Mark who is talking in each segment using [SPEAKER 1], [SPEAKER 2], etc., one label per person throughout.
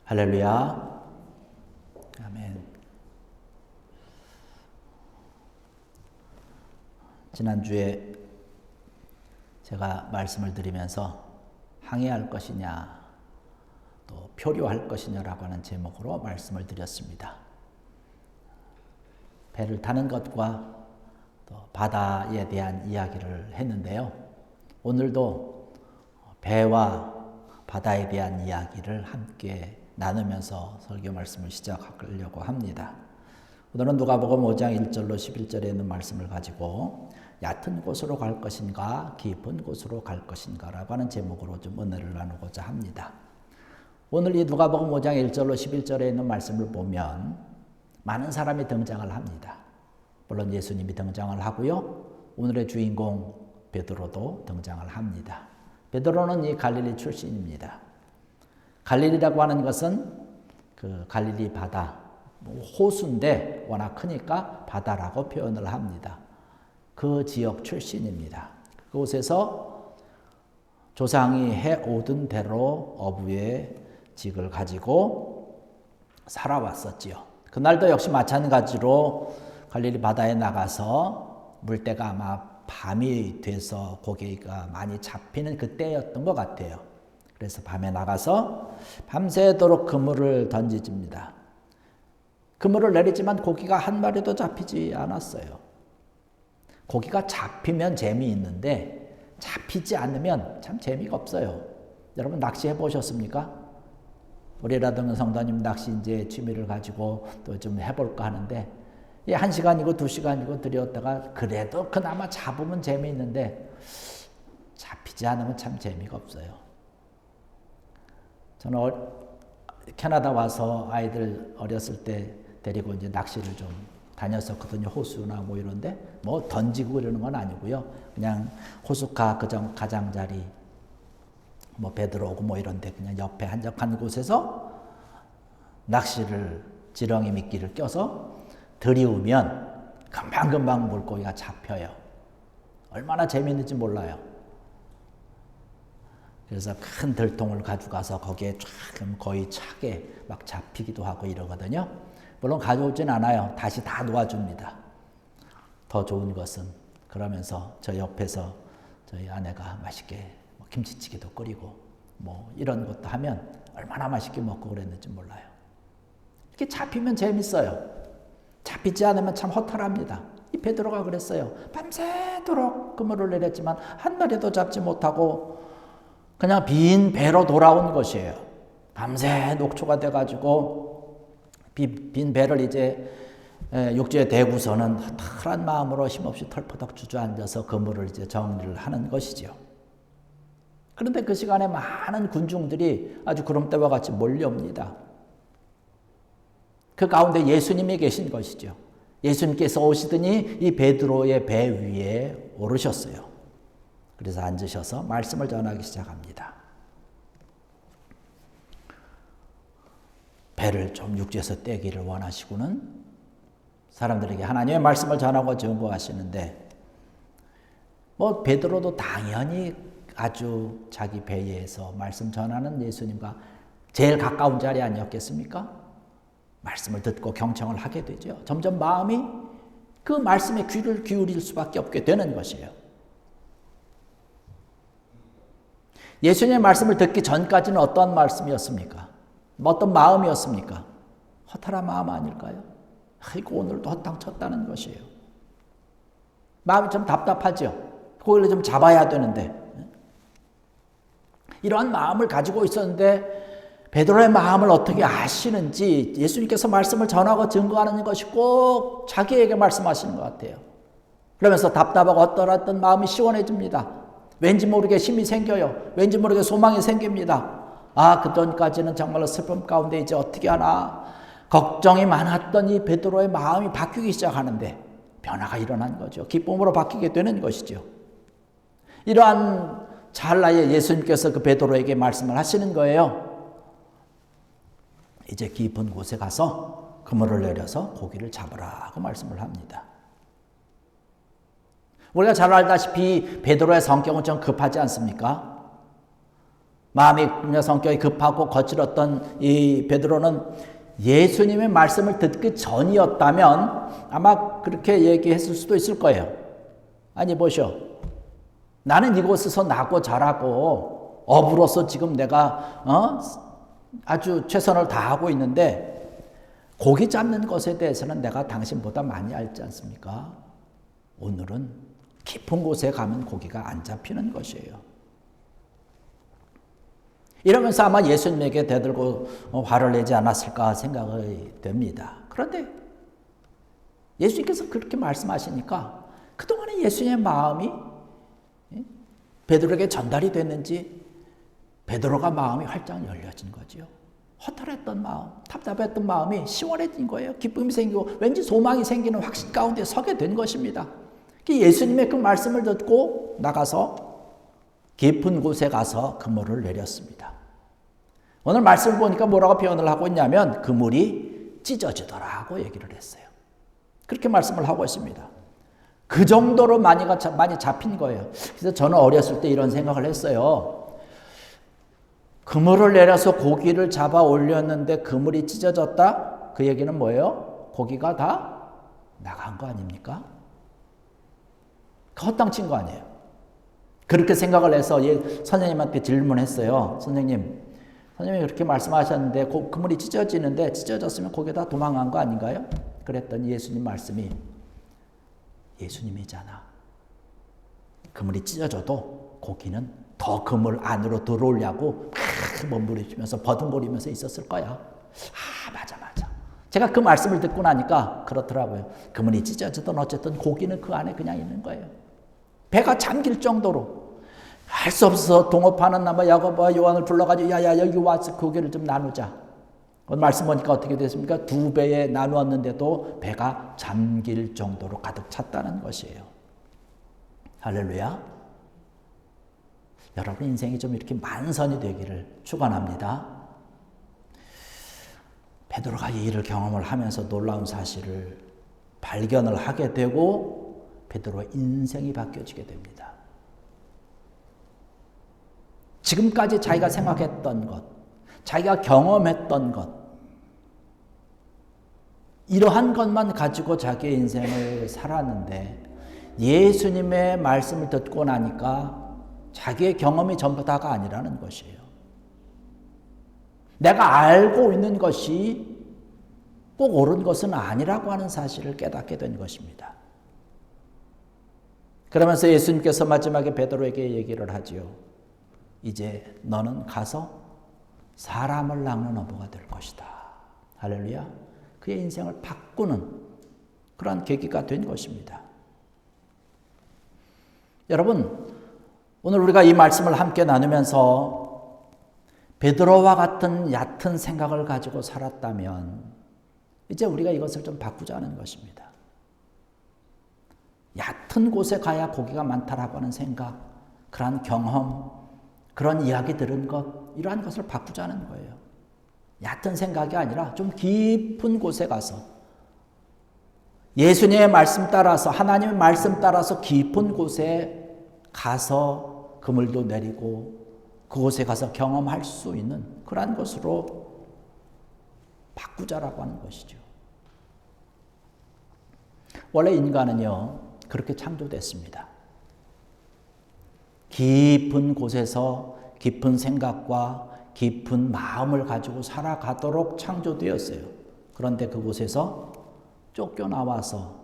[SPEAKER 1] 할렐루야. 아멘. 지난주에 제가 말씀을 드리면서 항해할 것이냐 또 표류할 것이냐라고 하는 제목으로 말씀을 드렸습니다. 배를 타는 것과 또 바다에 대한 이야기를 했는데요. 오늘도 배와 바다에 대한 이야기를 함께 나누면서 설교 말씀을 시작하려고 합니다. 오늘은 누가복음 5장 1절로 11절에 있는 말씀을 가지고 얕은 곳으로 갈 것인가 깊은 곳으로 갈 것인가 라고 하는 제목으로 좀 은혜를 나누고자 합니다. 오늘 이 누가복음 5장 1절로 11절에 있는 말씀을 보면 많은 사람이 등장을 합니다. 물론 예수님이 등장을 하고요. 오늘의 주인공 베드로도 등장을 합니다. 베드로는 이 갈릴리 출신입니다. 갈릴리라고 하는 것은 그 갈릴리 바다, 호수인데 워낙 크니까 바다라고 표현을 합니다. 그 지역 출신입니다. 그곳에서 조상이 해오던 대로 어부의 직을 가지고 살아왔었지요. 그날도 역시 마찬가지로 갈릴리 바다에 나가서 물때가 아마 밤이 돼서 고기가 많이 잡히는 그때였던 것 같아요. 그래서 밤에 나가서 밤새도록 그물을 던지집니다. 그물을 내리지만 고기가 한 마리도 잡히지 않았어요. 고기가 잡히면 재미있는데 잡히지 않으면 참 재미가 없어요. 여러분 낚시해 보셨습니까? 우리라든가 성도님 낚시 이제 취미를 가지고 또 좀 해볼까 하는데 1시간이고 2시간이고 들였다가 그래도 그나마 잡으면 재미있는데 잡히지 않으면 참 재미가 없어요. 저는 캐나다 와서 아이들 어렸을 때 데리고 이제 낚시를 좀 다녔었거든요. 호수나 뭐 이런데 뭐 던지고 이러는 건 아니고요. 그냥 호숫가 가장자리 뭐 배 들어오고 뭐 이런데 그냥 옆에 한적한 곳에서 낚시를 지렁이 미끼를 껴서 들이우면 금방금방 물고기가 잡혀요. 얼마나 재미있는지 몰라요. 그래서 큰 들통을 가져가서 거기에 쫙 거의 차게 막 잡히기도 하고 이러거든요. 물론 가져오진 않아요. 다시 다 놓아줍니다. 더 좋은 것은 그러면서 저 옆에서 저희 아내가 맛있게 김치찌개도 끓이고 뭐 이런 것도 하면 얼마나 맛있게 먹고 그랬는지 몰라요. 이렇게 잡히면 재밌어요. 잡히지 않으면 참 허탈합니다. 이 베드로가 그랬어요. 밤새도록 그물을 내렸지만 한 마리도 잡지 못하고 그냥 빈 배로 돌아온 것이에요. 밤새 녹초가 돼가지고 빈 배를 이제 육지에 대고서는 허탈한 마음으로 힘없이 털퍼덕 주저앉아서 그물을 이제 정리를 하는 것이죠. 그런데 그 시간에 많은 군중들이 아주 구름대와 같이 몰려옵니다. 그 가운데 예수님이 계신 것이죠. 예수님께서 오시더니 이 베드로의 배 위에 오르셨어요. 그래서 앉으셔서 말씀을 전하기 시작합니다. 배를 좀 육지에서 떼기를 원하시고는 사람들에게 하나님의 말씀을 전하고 증거하시는데 뭐 베드로도 당연히 아주 자기 배에서 말씀 전하는 예수님과 제일 가까운 자리 아니었겠습니까? 말씀을 듣고 경청을 하게 되죠. 점점 마음이 그 말씀에 귀를 기울일 수밖에 없게 되는 것이에요. 예수님의 말씀을 듣기 전까지는 어떤 말씀이었습니까? 어떤 마음이었습니까? 허탈한 마음 아닐까요? 아이고 오늘도 헛땅쳤다는 것이에요. 마음이 좀 답답하죠. 고기를 좀 잡아야 되는데 이러한 마음을 가지고 있었는데 베드로의 마음을 어떻게 아시는지 예수님께서 말씀을 전하고 증거하는 것이 꼭 자기에게 말씀하시는 것 같아요. 그러면서 답답하고 어떤 마음이 시원해집니다. 왠지 모르게 힘이 생겨요. 왠지 모르게 소망이 생깁니다. 아, 그전까지는 정말로 슬픔 가운데 이제 어떻게 하나 걱정이 많았던 이 베드로의 마음이 바뀌기 시작하는데 변화가 일어난 거죠. 기쁨으로 바뀌게 되는 것이죠. 이러한 찰나에 예수님께서 그 베드로에게 말씀을 하시는 거예요. 이제 깊은 곳에 가서 그물을 내려서 고기를 잡으라고 말씀을 합니다. 우리가 잘 알다시피 베드로의 성격은 좀 급하지 않습니까? 마음이 성격이 급하고 거칠었던 이 베드로는 예수님의 말씀을 듣기 전이었다면 아마 그렇게 얘기했을 수도 있을 거예요. 아니 보시오. 나는 이곳에서 나고 자라고 어부로서 지금 내가 아주 최선을 다하고 있는데 고기 잡는 것에 대해서는 내가 당신보다 많이 알지 않습니까? 오늘은 깊은 곳에 가면 고기가 안 잡히는 것이에요. 이러면서 아마 예수님에게 대들고 화를 내지 않았을까 생각이 됩니다. 그런데 예수님께서 그렇게 말씀하시니까 그동안에 예수님의 마음이 베드로에게 전달이 됐는지 베드로가 마음이 활짝 열려진 거죠. 허탈했던 마음, 답답했던 마음이 시원해진 거예요. 기쁨이 생기고 왠지 소망이 생기는 확신 가운데 서게 된 것입니다. 예수님의 그 말씀을 듣고 나가서 깊은 곳에 가서 그물을 내렸습니다. 오늘 말씀을 보니까 뭐라고 표현을 하고 있냐면 그물이 찢어지더라고 얘기를 했어요. 그렇게 말씀을 하고 있습니다. 그 정도로 많이 잡힌 거예요. 그래서 저는 어렸을 때 이런 생각을 했어요. 그물을 내려서 고기를 잡아 올렸는데 그물이 찢어졌다? 그 얘기는 뭐예요? 고기가 다 나간 거 아닙니까? 헛땅친 거 아니에요. 그렇게 생각을 해서 선생님한테 질문했어요. 선생님이 그렇게 말씀하셨는데 그물이 찢어지는데 찢어졌으면 고기 다 도망간 거 아닌가요? 그랬더니 예수님 말씀이 예수님이잖아. 그물이 찢어져도 고기는 더 그물 안으로 들어오려고 몸부림치면서 버둥거리면서 있었을 거야. 맞아. 제가 그 말씀을 듣고 나니까 그렇더라고요. 그물이 찢어지든 어쨌든 고기는 그 안에 그냥 있는 거예요. 배가 잠길 정도로 할 수 없어서 동업하는 야고보와 요한을 불러가지고 야야 여기 와서 고기를 좀 나누자. 오늘 말씀 보니까 어떻게 됐습니까? 2배에 나누었는데도 배가 잠길 정도로 가득 찼다는 것이에요. 할렐루야. 여러분 인생이 좀 이렇게 만선이 되기를 축원합니다. 베드로가 이 일을 경험을 하면서 놀라운 사실을 발견을 하게 되고 베드로의 인생이 바뀌어지게 됩니다. 지금까지 자기가 생각했던 것, 자기가 경험했던 것, 이러한 것만 가지고 자기의 인생을 살았는데 예수님의 말씀을 듣고 나니까 자기의 경험이 전부 다가 아니라는 것이에요. 내가 알고 있는 것이 꼭 옳은 것은 아니라고 하는 사실을 깨닫게 된 것입니다. 그러면서 예수님께서 마지막에 베드로에게 얘기를 하지요. 이제 너는 가서 사람을 낚는 어부가 될 것이다. 할렐루야. 그의 인생을 바꾸는 그러한 계기가 된 것입니다. 여러분, 오늘 우리가 이 말씀을 함께 나누면서 베드로와 같은 얕은 생각을 가지고 살았다면 이제 우리가 이것을 좀 바꾸자는 것입니다. 얕은 곳에 가야 고기가 많다라고 하는 생각, 그러한 경험, 그런 이야기 들은 것, 이러한 것을 바꾸자는 거예요. 얕은 생각이 아니라 좀 깊은 곳에 가서 예수님의 말씀 따라서 하나님의 말씀 따라서 깊은 곳에 가서 그물도 내리고 그곳에 가서 경험할 수 있는 그러한 것으로 바꾸자라고 하는 것이죠. 원래 인간은요 그렇게 창조됐습니다. 깊은 곳에서 깊은 생각과 깊은 마음을 가지고 살아가도록 창조되었어요. 그런데 그곳에서 쫓겨나와서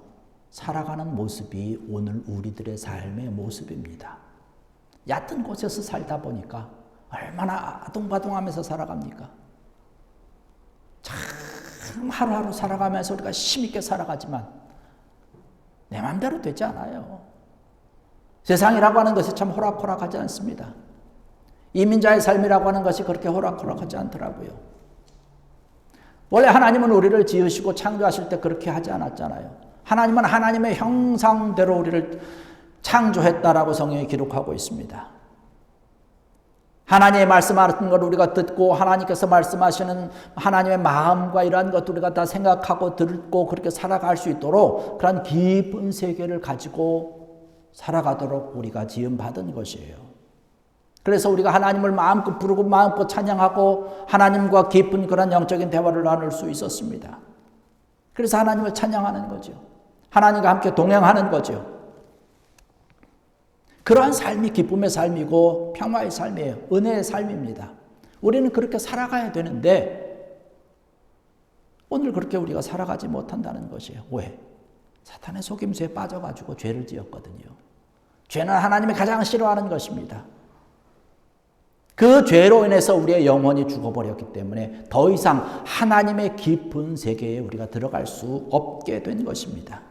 [SPEAKER 1] 살아가는 모습이 오늘 우리들의 삶의 모습입니다. 얕은 곳에서 살다 보니까 얼마나 아동바동하면서 살아갑니까? 참 하루하루 살아가면서 우리가 힘있게 살아가지만 내 마음대로 되지 않아요. 세상이라고 하는 것이 참 호락호락하지 않습니다. 이민자의 삶이라고 하는 것이 그렇게 호락호락하지 않더라고요. 원래 하나님은 우리를 지으시고 창조하실 때 그렇게 하지 않았잖아요. 하나님은 하나님의 형상대로 우리를 창조했다라고 성경이 기록하고 있습니다. 하나님의 말씀하는 걸 우리가 듣고 하나님께서 말씀하시는 하나님의 마음과 이러한 것들 우리가 다 생각하고 듣고 그렇게 살아갈 수 있도록 그런 깊은 세계를 가지고 살아가도록 우리가 지음받은 것이에요. 그래서 우리가 하나님을 마음껏 부르고 마음껏 찬양하고 하나님과 깊은 그런 영적인 대화를 나눌 수 있었습니다. 그래서 하나님을 찬양하는 거죠. 하나님과 함께 동행하는 거죠. 그러한 삶이 기쁨의 삶이고 평화의 삶이에요. 은혜의 삶입니다. 우리는 그렇게 살아가야 되는데 오늘 그렇게 우리가 살아가지 못한다는 것이에요. 왜? 사탄의 속임수에 빠져가지고 죄를 지었거든요. 죄는 하나님이 가장 싫어하는 것입니다. 그 죄로 인해서 우리의 영혼이 죽어버렸기 때문에 더 이상 하나님의 깊은 세계에 우리가 들어갈 수 없게 된 것입니다.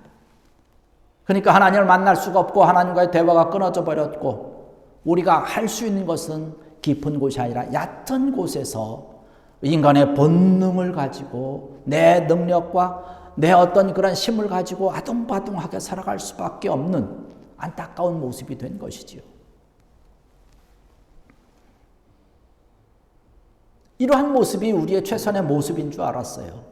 [SPEAKER 1] 그러니까 하나님을 만날 수가 없고 하나님과의 대화가 끊어져 버렸고 우리가 할 수 있는 것은 깊은 곳이 아니라 얕은 곳에서 인간의 본능을 가지고 내 능력과 내 어떤 그런 힘을 가지고 아둥바둥하게 살아갈 수밖에 없는 안타까운 모습이 된 것이지요. 이러한 모습이 우리의 최선의 모습인 줄 알았어요.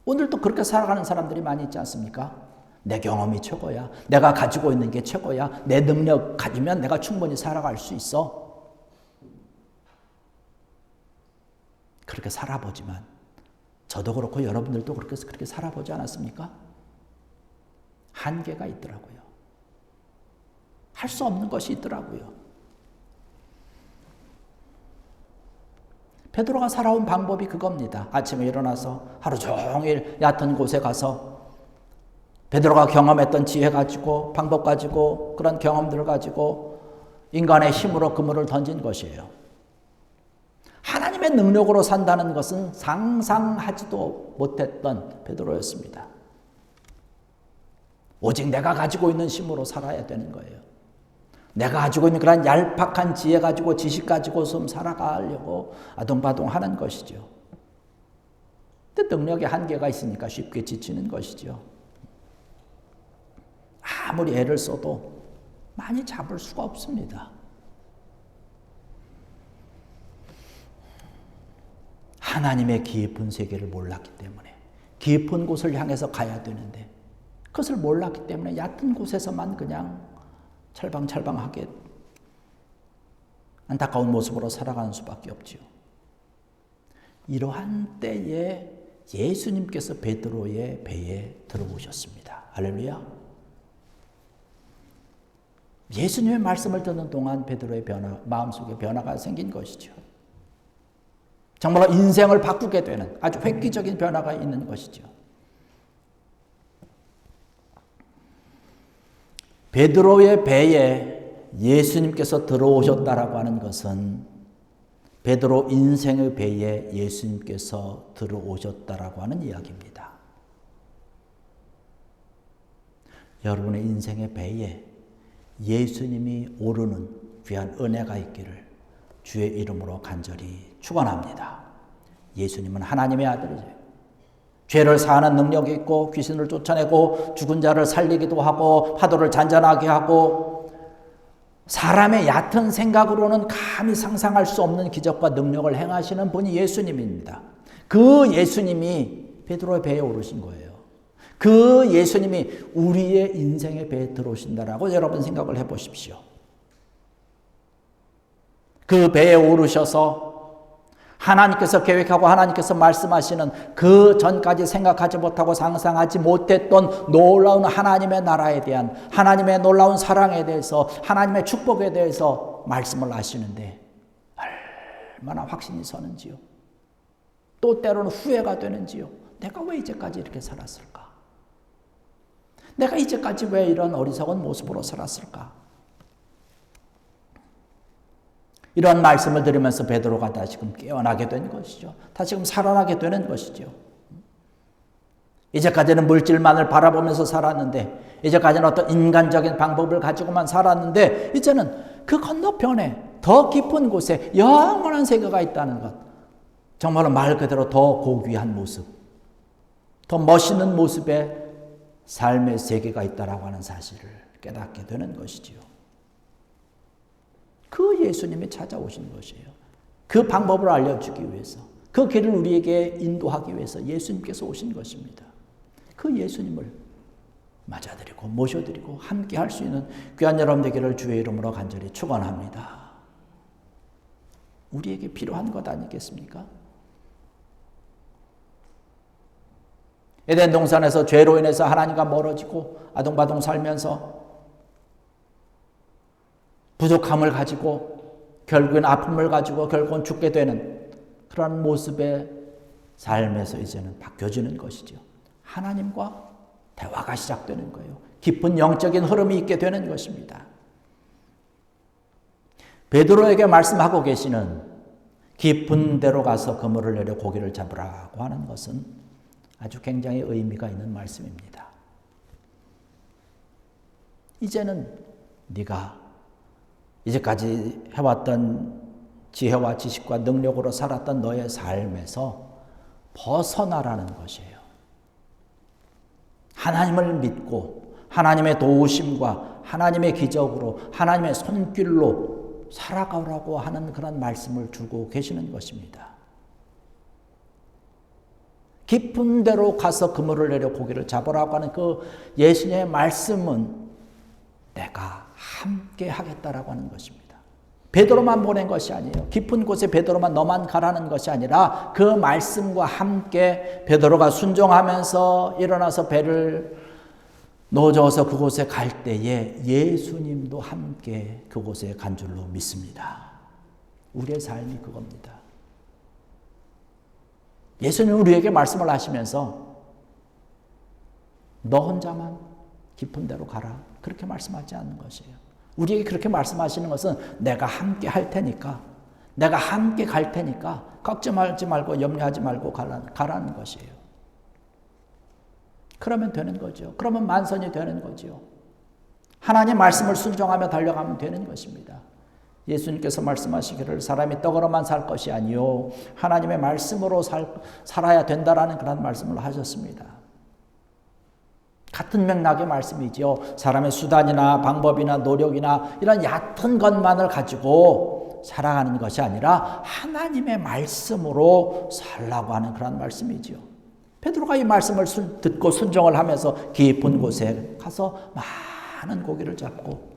[SPEAKER 1] 오늘도 그렇게 살아가는 사람들이 많이 있지 않습니까? 내 경험이 최고야. 내가 가지고 있는 게 최고야. 내 능력 가지면 내가 충분히 살아갈 수 있어. 그렇게 살아보지만 저도 그렇고 여러분들도 그렇게 살아보지 않았습니까? 한계가 있더라고요. 할 수 없는 것이 있더라고요. 베드로가 살아온 방법이 그겁니다. 아침에 일어나서 하루 종일 얕은 곳에 가서 베드로가 경험했던 지혜 가지고 방법 가지고 그런 경험들을 가지고 인간의 힘으로 그물을 던진 것이에요. 하나님의 능력으로 산다는 것은 상상하지도 못했던 베드로였습니다. 오직 내가 가지고 있는 힘으로 살아야 되는 거예요. 내가 가지고 있는 그런 얄팍한 지혜 가지고 지식 가지고 좀 살아가려고 아동바동 하는 것이죠. 근데 능력에 한계가 있으니까 쉽게 지치는 것이죠. 아무리 애를 써도 많이 잡을 수가 없습니다. 하나님의 깊은 세계를 몰랐기 때문에 깊은 곳을 향해서 가야 되는데 그것을 몰랐기 때문에 얕은 곳에서만 그냥 철방철방하게 안타까운 모습으로 살아가는 수밖에 없지요. 이러한 때에 예수님께서 베드로의 배에 들어오셨습니다. 할렐루야. 예수님의 말씀을 듣는 동안 베드로의 마음속에 변화가 생긴 것이죠. 정말로 인생을 바꾸게 되는 아주 획기적인 변화가 있는 것이죠. 베드로의 배에 예수님께서 들어오셨다라고 하는 것은 베드로 인생의 배에 예수님께서 들어오셨다라고 하는 이야기입니다. 여러분의 인생의 배에 예수님이 오르는 귀한 은혜가 있기를 주의 이름으로 간절히 축원합니다. 예수님은 하나님의 아들이세요. 죄를 사하는 능력이 있고 귀신을 쫓아내고 죽은 자를 살리기도 하고 파도를 잔잔하게 하고 사람의 얕은 생각으로는 감히 상상할 수 없는 기적과 능력을 행하시는 분이 예수님입니다. 그 예수님이 베드로의 배에 오르신 거예요. 그 예수님이 우리의 인생의 배에 들어오신다라고 여러분 생각을 해보십시오. 그 배에 오르셔서 하나님께서 계획하고 하나님께서 말씀하시는 그 전까지 생각하지 못하고 상상하지 못했던 놀라운 하나님의 나라에 대한 하나님의 놀라운 사랑에 대해서 하나님의 축복에 대해서 말씀을 하시는데 얼마나 확신이 서는지요. 또 때로는 후회가 되는지요. 내가 왜 이제까지 이렇게 살았을까? 내가 이제까지 왜 이런 어리석은 모습으로 살았을까? 이런 말씀을 들으면서 베드로가 다시금 깨어나게 된 것이죠. 다시금 살아나게 되는 것이죠. 이제까지는 물질만을 바라보면서 살았는데 이제까지는 어떤 인간적인 방법을 가지고만 살았는데 이제는 그 건너편에 더 깊은 곳에 영원한 세계가 있다는 것. 정말로 말 그대로 더 고귀한 모습, 더 멋있는 모습의 삶의 세계가 있다라고 하는 사실을 깨닫게 되는 것이지요. 그 예수님이 찾아오신 것이에요. 그 방법을 알려주기 위해서, 그 길을 우리에게 인도하기 위해서 예수님께서 오신 것입니다. 그 예수님을 맞아드리고 모셔드리고 함께 할 수 있는 귀한 여러분 되기를 주의 이름으로 간절히 축원합니다. 우리에게 필요한 것 아니겠습니까? 에덴 동산에서 죄로 인해서 하나님과 멀어지고 아둥바둥 살면서 부족함을 가지고 결국엔 아픔을 가지고 결국은 죽게 되는 그런 모습의 삶에서 이제는 바뀌어지는 것이죠. 하나님과 대화가 시작되는 거예요. 깊은 영적인 흐름이 있게 되는 것입니다. 베드로에게 말씀하고 계시는 깊은 데로 가서 그물을 내려 고기를 잡으라고 하는 것은 아주 굉장히 의미가 있는 말씀입니다. 이제는 네가 이제까지 해왔던 지혜와 지식과 능력으로 살았던 너의 삶에서 벗어나라는 것이에요. 하나님을 믿고 하나님의 도우심과 하나님의 기적으로 하나님의 손길로 살아가라고 하는 그런 말씀을 주고 계시는 것입니다. 깊은 데로 가서 그물을 내려 고기를 잡으라고 하는 그 예수님의 말씀은 내가 함께 하겠다라고 하는 것입니다. 베드로만 보낸 것이 아니에요. 깊은 곳에 베드로만 너만 가라는 것이 아니라 그 말씀과 함께 베드로가 순종하면서 일어나서 배를 놓아서 그곳에 갈 때에 예수님도 함께 그곳에 간 줄로 믿습니다. 우리의 삶이 그겁니다. 예수님은 우리에게 말씀을 하시면서 너 혼자만 깊은 데로 가라 그렇게 말씀하지 않는 것이에요. 우리에게 그렇게 말씀하시는 것은 내가 함께 할 테니까 내가 함께 갈 테니까 걱정하지 말고 염려하지 말고 가라는 것이에요. 그러면 되는 거죠. 그러면 만선이 되는 거죠. 하나님의 말씀을 순종하며 달려가면 되는 것입니다. 예수님께서 말씀하시기를 사람이 떡으로만 살 것이 아니요 하나님의 말씀으로 살아야 된다라는 그런 말씀을 하셨습니다. 같은 맥락의 말씀이지요. 사람의 수단이나 방법이나 노력이나 이런 얕은 것만을 가지고 살아가는 것이 아니라 하나님의 말씀으로 살라고 하는 그런 말씀이지요. 베드로가 이 말씀을 듣고 순종을 하면서 깊은 곳에 가서 많은 고기를 잡고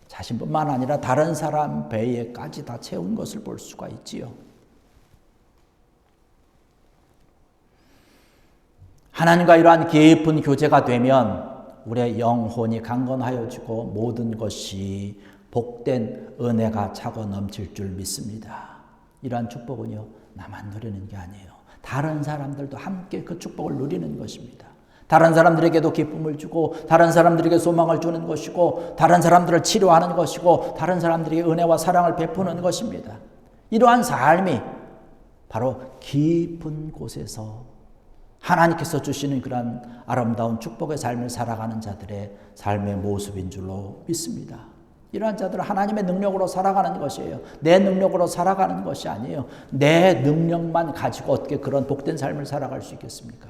[SPEAKER 1] 자신뿐만 아니라 다른 사람 배에까지 다 채운 것을 볼 수가 있지요. 하나님과 이러한 깊은 교제가 되면 우리의 영혼이 강건하여지고 모든 것이 복된 은혜가 차고 넘칠 줄 믿습니다. 이러한 축복은요, 나만 누리는 게 아니에요. 다른 사람들도 함께 그 축복을 누리는 것입니다. 다른 사람들에게도 기쁨을 주고 다른 사람들에게 소망을 주는 것이고 다른 사람들을 치료하는 것이고 다른 사람들에게 은혜와 사랑을 베푸는 것입니다. 이러한 삶이 바로 깊은 곳에서 하나님께서 주시는 그런 아름다운 축복의 삶을 살아가는 자들의 삶의 모습인 줄로 믿습니다. 이러한 자들은 하나님의 능력으로 살아가는 것이에요. 내 능력으로 살아가는 것이 아니에요. 내 능력만 가지고 어떻게 그런 복된 삶을 살아갈 수 있겠습니까?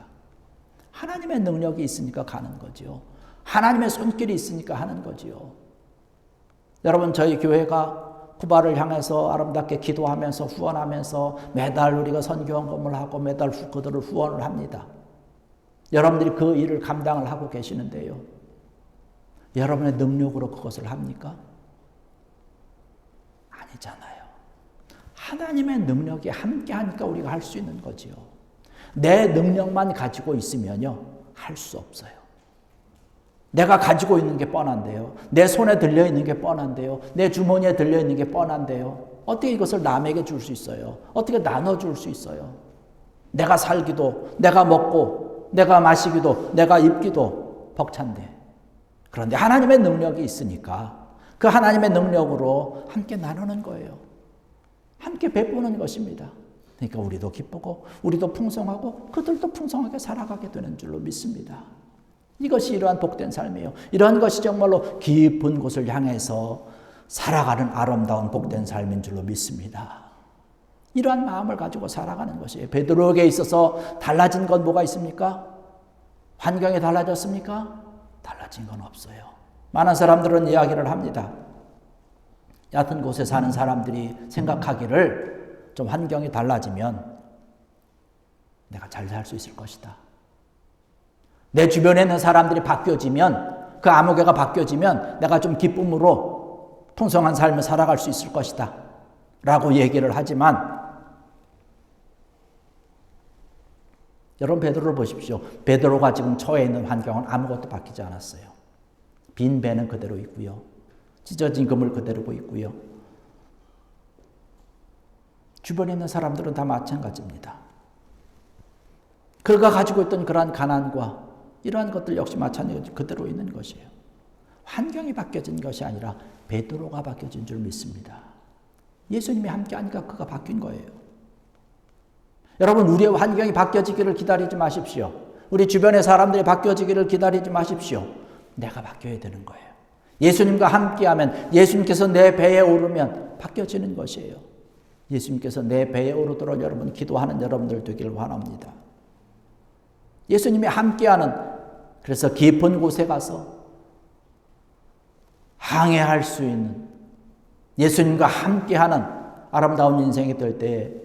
[SPEAKER 1] 하나님의 능력이 있으니까 가는 거죠. 하나님의 손길이 있으니까 하는 거지요. 여러분, 저희 교회가 쿠바를 향해서 아름답게 기도하면서 후원하면서 매달 우리가 선교헌금을 하고 매달 그들을 후원을 합니다. 여러분들이 그 일을 감당을 하고 계시는데요. 여러분의 능력으로 그것을 합니까? 아니잖아요. 하나님의 능력이 함께 하니까 우리가 할 수 있는 거지요. 내 능력만 가지고 있으면요, 할 수 없어요. 내가 가지고 있는 게 뻔한데요. 내 손에 들려있는 게 뻔한데요. 내 주머니에 들려있는 게 뻔한데요. 어떻게 이것을 남에게 줄 수 있어요? 어떻게 나눠줄 수 있어요? 내가 살기도, 내가 먹고, 내가 마시기도, 내가 입기도 벅찬데. 그런데 하나님의 능력이 있으니까 그 하나님의 능력으로 함께 나누는 거예요. 함께 베푸는 것입니다. 그러니까 우리도 기쁘고 우리도 풍성하고 그들도 풍성하게 살아가게 되는 줄로 믿습니다. 이것이 이러한 복된 삶이에요. 이러한 것이 정말로 깊은 곳을 향해서 살아가는 아름다운 복된 삶인 줄로 믿습니다. 이러한 마음을 가지고 살아가는 것이에요. 베드로에게 있어서 달라진 건 뭐가 있습니까? 환경이 달라졌습니까? 달라진 건 없어요. 많은 사람들은 이야기를 합니다. 얕은 곳에 사는 사람들이 생각하기를 좀 환경이 달라지면 내가 잘 살 수 있을 것이다. 내 주변에 있는 사람들이 바뀌어지면, 그 암흑개가 바뀌어지면 내가 좀 기쁨으로 풍성한 삶을 살아갈 수 있을 것이다. 라고 얘기를 하지만 여러분 베드로를 보십시오. 베드로가 지금 처해 있는 환경은 아무것도 바뀌지 않았어요. 빈 배는 그대로 있고요. 찢어진 그물 그대로 있고요. 주변에 있는 사람들은 다 마찬가지입니다. 그가 가지고 있던 그러한 가난과 이러한 것들 역시 마찬가지로 그대로 있는 것이에요. 환경이 바뀌어진 것이 아니라 베드로가 바뀌어진 줄 믿습니다. 예수님이 함께하니까 그가 바뀐 거예요. 여러분, 우리의 환경이 바뀌어지기를 기다리지 마십시오. 우리 주변의 사람들이 바뀌어지기를 기다리지 마십시오. 내가 바뀌어야 되는 거예요. 예수님과 함께하면, 예수님께서 내 배에 오르면 바뀌어지는 것이에요. 예수님께서 내 배에 오르도록 여러분 기도하는 여러분들 되기를 원합니다. 예수님이 함께하는, 그래서 깊은 곳에 가서 항해할 수 있는, 예수님과 함께하는 아름다운 인생이 될 때에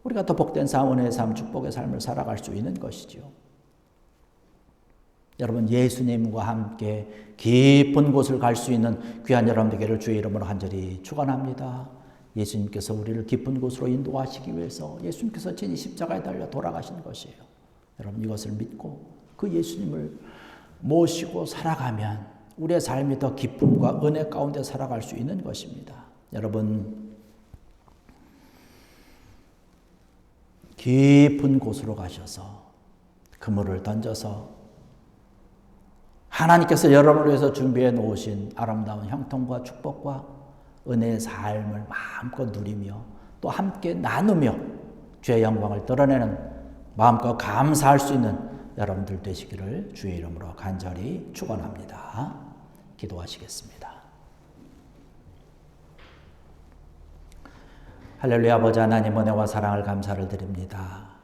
[SPEAKER 1] 우리가 더 복된 삶, 은혜의 삶, 축복의 삶을 살아갈 수 있는 것이죠. 여러분, 예수님과 함께 깊은 곳을 갈 수 있는 귀한 여러분 되기를 주의 이름으로 간절히 축원합니다. 예수님께서 우리를 깊은 곳으로 인도하시기 위해서 예수님께서 진히 십자가에 달려 돌아가신 것이에요. 여러분, 이것을 믿고 그 예수님을 모시고 살아가면 우리의 삶이 더 기쁨과 은혜 가운데 살아갈 수 있는 것입니다. 여러분, 깊은 곳으로 가셔서 그물을 던져서 하나님께서 여러분을 위해서 준비해 놓으신 아름다운 형통과 축복과 은혜의 삶을 마음껏 누리며 또 함께 나누며 주의 영광을 드러내는 마음껏 감사할 수 있는 여러분들 되시기를 주의 이름으로 간절히 축원합니다. 기도하시겠습니다. 할렐루야. 아버지 하나님, 은혜와 사랑을 감사를 드립니다.